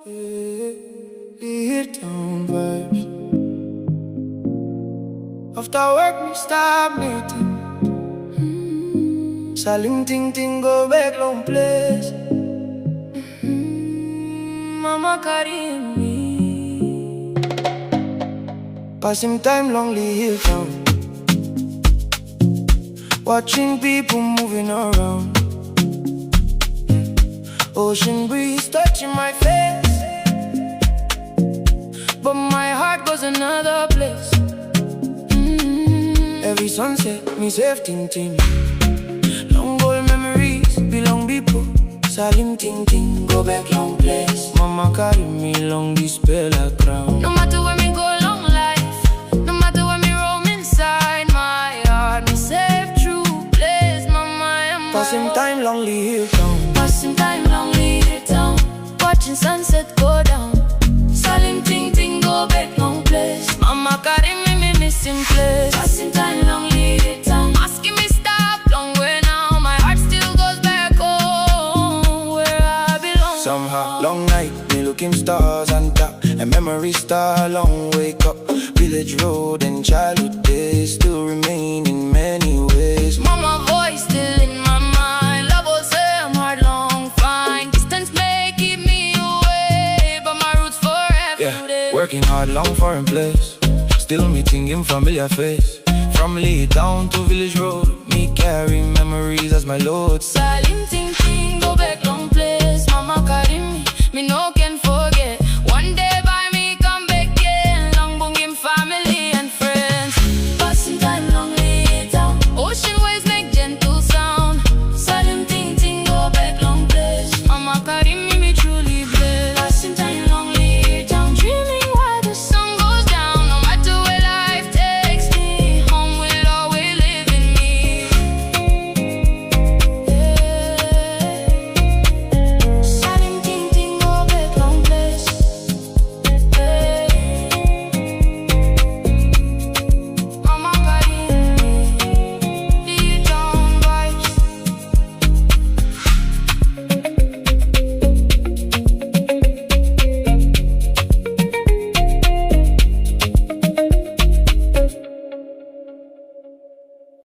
Lihir Town vibes. After work me stop meeting. Salim tingting go back long place. Mama karim me. Pasim Taim long Lihir Town. Watching people moving around. Ocean breeze touching my face, but my heart goes another place. Every sunset, me safe tingting. Long old memories belong people. Salim tingting, go back long place. Mama carry me long this bella crown. No matter where me go long life, no matter where me roam inside my heart, me safe true place. Mama and Pasim Taim long Lihir Town. Pasim Taim long Lihir Town. Watching sunset go down. Salim tingting, go back long place. Mama carry me missing place. Pasim Taim long Lihir Town. Asking me stop long way now. My heart still goes back home where I belong. Somehow long night, me looking stars on top, and memories star long wake up. Village road and childhood days still remain in many ways. Mama voice still in my mind. Love will say I'm hard long fine. Distance may keep me away, but my roots forever. Yeah, working hard long foreign place. Still meeting in familiar face. From Lihir Town to village road, me carry memories as my load. Salim tingting, go back long.